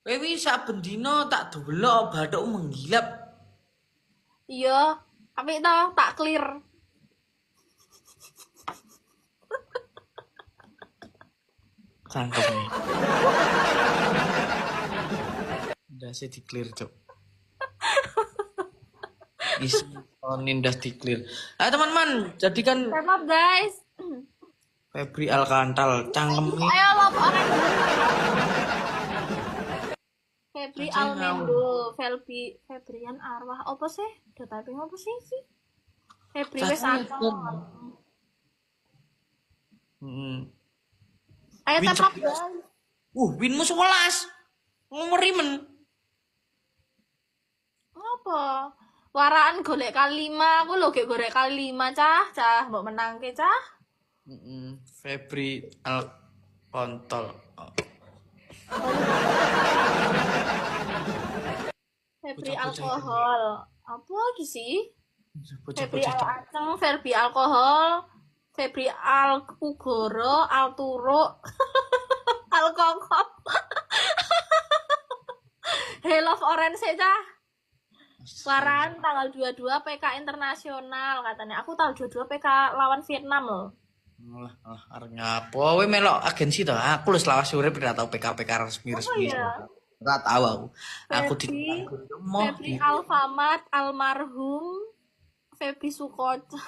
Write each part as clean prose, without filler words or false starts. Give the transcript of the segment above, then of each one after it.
Kowe saben dina tak delok bathukmu menggilap. Iya, apik to, tak clear. Cangkem nih. Udah sih di clear, Cuk. Isi nindas di clear. Ayo teman-teman, jadikan Step up, guys. Febri Alkantal cangkem nih. Ayo love orange. Febri Aja Almendo, Febrian Arwah. Apa sih? Udah typing apa sih sih? Febri wes Cacanya akal. Ayo Win step up, 11. guys. Winmu 11. Ngomerimen. Apa? Waraan golek kalima, aku lho gek golek kalima, cah, mbok menangke, cah. Febri Alkontol. Oh, Febri bocah-bocah itu. alkohol. Apa lagi sih? Febri Bocah-bocah al itu. aceng, Febri alkohol, Febri al kugoro, al turo, al kokop. Hey love orange cah. Waraan tanggal 22 PK internasional katanya. Aku tanggal 22 PK lawan Vietnam loh. Arep ngapo? Kowe melok agensi to? Aku wis lawas urip ora tau PK-PK Apa resmi-resmi. ya? Ora tau aku. Aku Febri, ditanggung Febri Alfamart, almarhum, Febri Sukoco,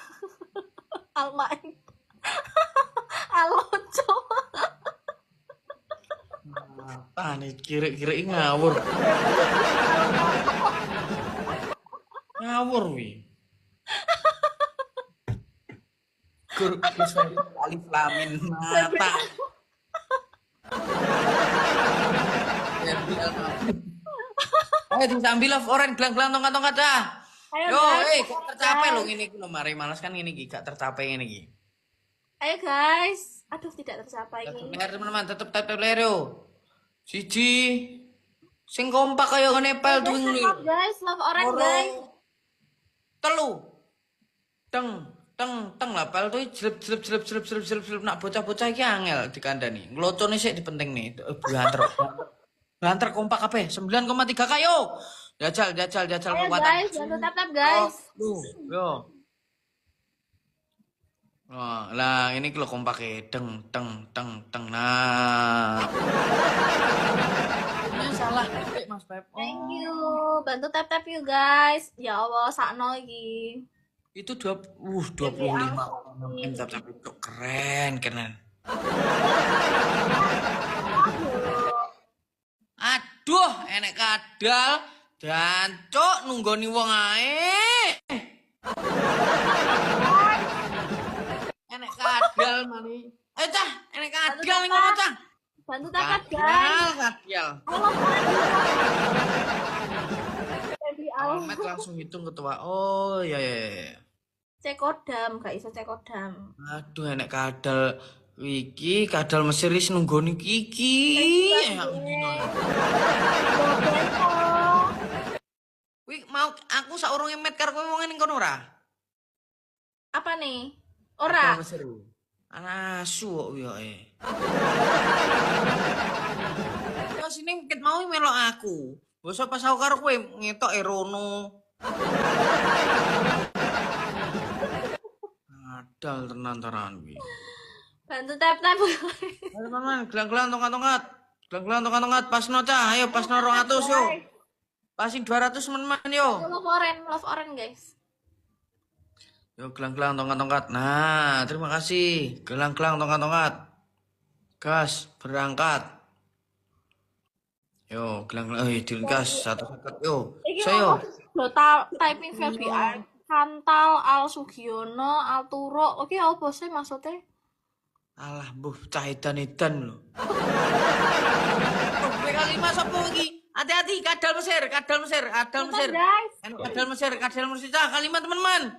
Almain, Aloco. apa nih kira-kira ngawur. Ngawur wi. Kurus alif lamin mata. Ayo disambil love orange gelang-gelang tongkat-tongkat dah. Ayo Yo, guys, gak tercapai lo ngene iki lho, mari malas kan ngene iki gak tercapai ngene iki. ayo guys. Aduh tidak tercapai Tetep ini. ler teman-teman, tetep tetep ler yo. Siji. Sing kompak kaya ngene pel Guys, tuwing step up, guys, love orange loro. guys. Telu. Teng teng teng lah pel tuh jelep jelep jelep jelep jelep jelep jelep nak bocah-bocah iki angel dikandani. Nglocone sik dipenting nih. Banter. Banter kompak kabeh 9,3 kayo. Jajal jajal jajal Ayo kekuatan. guys, bantu tap tap guys. Yo. Oh, lah ini kalau kompake teng teng teng teng. Nah. Ini salah ketik Mas Pep. Thank you. Bantu tap tap you guys. Ya Allah, sakno iki. Itu 25 M tapi itu keren keren. Aduh, enek kadal dan cok nunggoni wong ae. Enek kadal mani. Cah, enek kadal ning ngono cah. Bantu tap tap guys. Kadal. Halo, Febri Al. Ahmed langsung hitung ketua. Oh iya iya iya. Cekodam, gak iso cekodam. Aduh enek kadal iki kadal Mesir wis nunggoni iki. Wih mau aku saurunge met karo kowe wong ning kono ora? Apa nih? Ora. Kadal Mesir. Anasu kok yoke. Ya sini ket mau melok aku. Bosok pas aku karo kowe ngetok rono. Kadal tenan-tenan kuwi. Bantu tap tap. Ayo teman-teman, gelang-gelang tongkat-tongkat. Gelang-gelang tongkat-tongkat pasno cah. Ayo pasno 200 yo. Pasin 200 teman-teman yo. Love orange guys. Yo gelang-gelang tongkat-tongkat. Nah, terima kasih. Gelang-gelang tongkat-tongkat. Gas, berangkat. Yo, gelang-gelang diringkas satu-satu yo. Saya. Lo typing Febri Kantal, Al Sugiono, Al Turo. Oke, apa sih maksudnya? Alah, mbuh cah edan-edan lho. PK5 sapa iki? Hati-hati, kadal Mesir, kadal Mesir, kadal Mesir. Guys. Kadal Mesir, kadal Mesir cah kalimat teman-teman.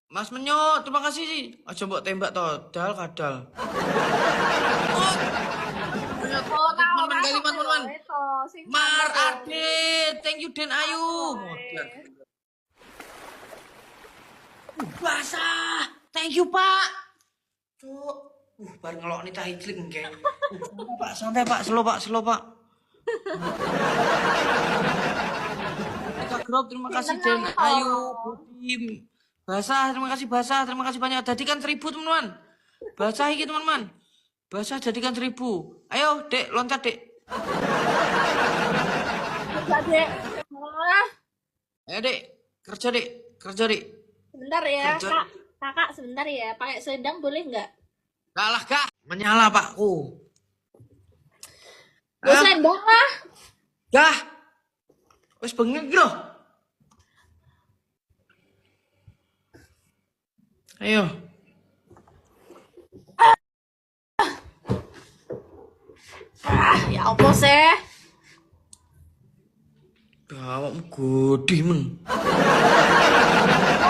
Mas Menyo, terima kasih sih. Aja mbok tembak to, dal kadal. Oh, teman-teman kalimat teman-teman. Mar Ade. Ade, thank you Den Ayu. Basah. Thank you, Pak. Cuk. Bar ngelokne cah iklim kayak. Santai Pak, slow Pak. Kak Grop, terima kasih dan ayo Budim. Basah, terima kasih basah, terima kasih banyak. Jadikan 1000 teman-teman. Basah iki teman-teman. Basah jadikan 1000. Ayo dek loncat dek. Enggak, Dek. Ah, Ayo dek kerja dek kerja dek. sebentar ya, Kerja. Kak. Kakak sebentar ya. Pakai selendang boleh nggak? Gak lah kak. Menyala pakku. Gue Ah, selendang lah. dah. Wes bengi iki lho. Ayo. Ya apa sih? Awakmu gede men. Oh,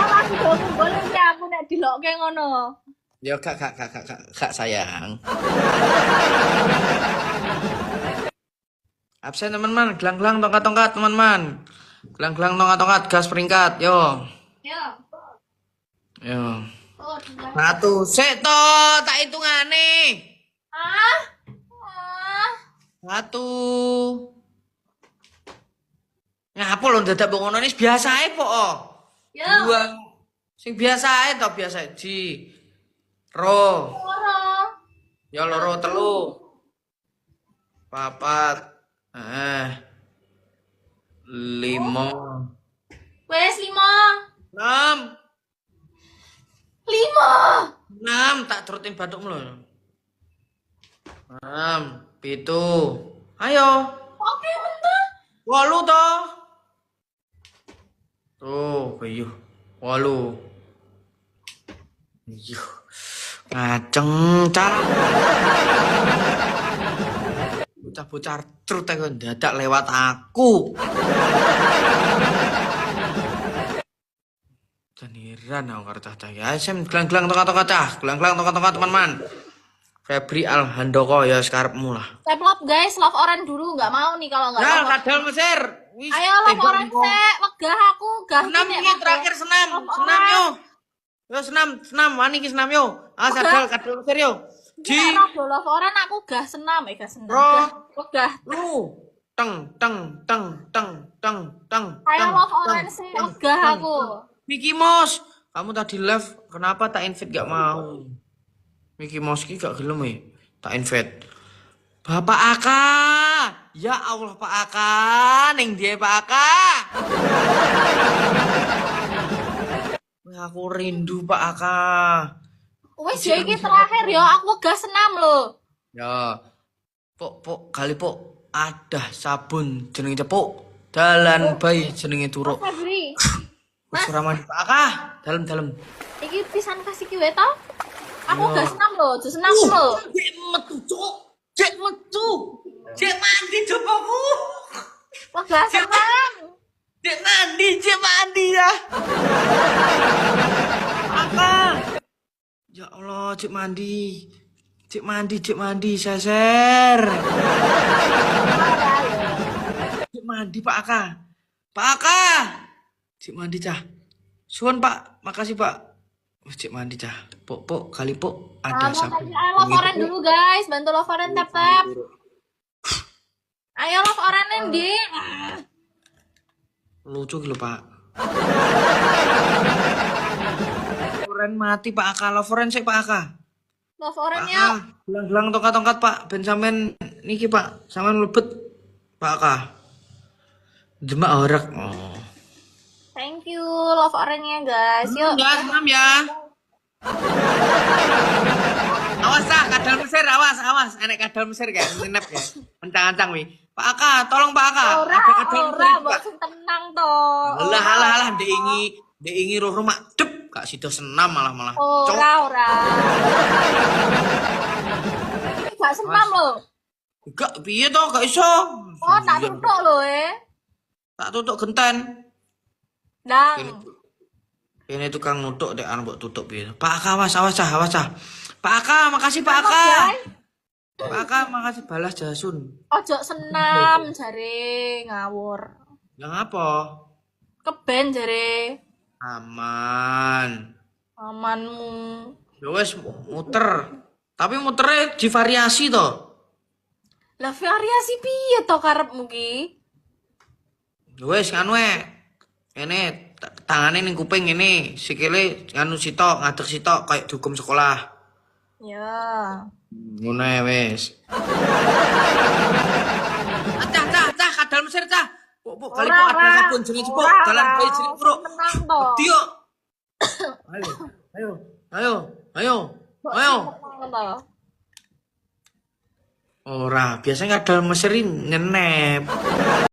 lagi dong, boleh ya aku nek dilokke ngono. Ya kak sayang. Absen teman-teman, gelang-gelang tongkat-tongkat teman-teman. Gelang-gelang tongkat-tongkat gas peringkat, yo. Ya. Yo. Oh, tinggal. Satu, sik to, tak hitungane. Ah. Ah. Satu. Ngapa lho dadak mbok ngono wis biasa ae po. Ya. Dua. Sing biasa ae to, biasa. Ji. Ro. Loro. Ya loro telu. Papat. 5. Wes 5. 6. 5. 6 tak turutin batukmu lho. 6, 7. Ayo. Oke, bentar. 8 to. Tuh, ayo. 8. Iya. Ngaceng cara. Bocah-bocah trut aku dadak lewat aku. Janiran aku karo cah ya. Sem gelang-gelang tongkat-tongkat cah. Gelang-gelang tongkat-tongkat teman-teman. Febri Alhandoko ya sekarepmu lah. Tap love guys, love orange dulu nggak mau nih kalau nggak Nah, love. kadal Mesir. Wis, Ayo love tembok orange engko. sek, wegah aku, gah Senam nek iki wegah. terakhir senam. Love Senam yo. orange. Yo senam wani iki senam yo. Ah kadal Mesir yo. Ji. Nek love orange aku gah senam, gah senam. Bro. Gah, wegah. Lu. Teng teng teng teng teng teng. Ayo teng, love teng, orange sek, teng, wegah teng, aku. Mickey Mouse, kamu tadi live kenapa tak invite gak mau? Mickey Mouse ki gak gelem ya? Tak invite. Bapak Aka. Ya Allah Pak Aka, ning dia Pak Aka. Aku rindu Pak Aka. Wes ya iki terakhir ya, aku gah senam lho. Ya. Pok kali pok ada sabun jenenge cepuk. Dalan bayi jenenge turuk. Febri, Wis ora mandi Pak Aka, dalem-dalem. iki pisan kasih ki wae to? Aku Iya. gah senam lho, jus senam lho. Cek metu, Cuk. Cek metu. Cek mandi cobaku. Wegah senam. Cek mandi ya. Apa? Ya Allah, cek mandi. Cek mandi, seser. Cek mandi Pak Aka. Pak Aka. Cek mandi cah. Suwun Pak, makasih Pak. Wis cek mandi cah. Pok kali pok ada Nah, sabun. ayo love orange dulu guys, bantu love orange tap. Ayo love orange ndi? Lucu gitu Pak. Loren mati Pak Aka, Loren sih Pak Aka. Love orange Pak ya. Aka, gelang-gelang tongkat-tongkat Pak, ben sampean niki Pak, sampean lebet Pak Aka. Demak orek. Oh. Thank you love orange-nya guys. Yuk. Ya, senam ya. Awas lah, kadal Mesir, awas. Enek kadal Mesir kan, nginep ya. Ancang-ancang wi. Pak Aka, tolong Pak Aka. Ora, Ada kadal Mesir, ora, Pak. mbok sing tenang to. Alah, ndek ingi roh rumah dep, gak sido senam malah. Cok. Ora. Ini gak senam lho. Gak piye to, gak iso. Oh, tak Iya. tutuk lho Tak tutuk genten. Dang. Ini tukang nutuk dek anak buat tutup piye. Pak Aka, awas cah. Pak Aka, makasih Pak Aka. Guys, Pak Aka, makasih balas jasun. ojo senam jare ngawur. Yang apa? Keben jare Aman. amanmu. Ya wes muter. Tapi muternya divariasi toh. Lah variasi piye to karepmu ki? Wes nganu ini tangannya ning kuping ini, sikile nganu sitok, ngadeg sitok kayak dugem sekolah. Ya. Ngono ae wes. Cah, kadal Mesir cah. Pok kali kok ada sabun jenenge Pok, dalan bayi jenenge Pok. Menang to. Dio. Ayo. Menang to. Ora, biasanya kadal Mesir nyenep.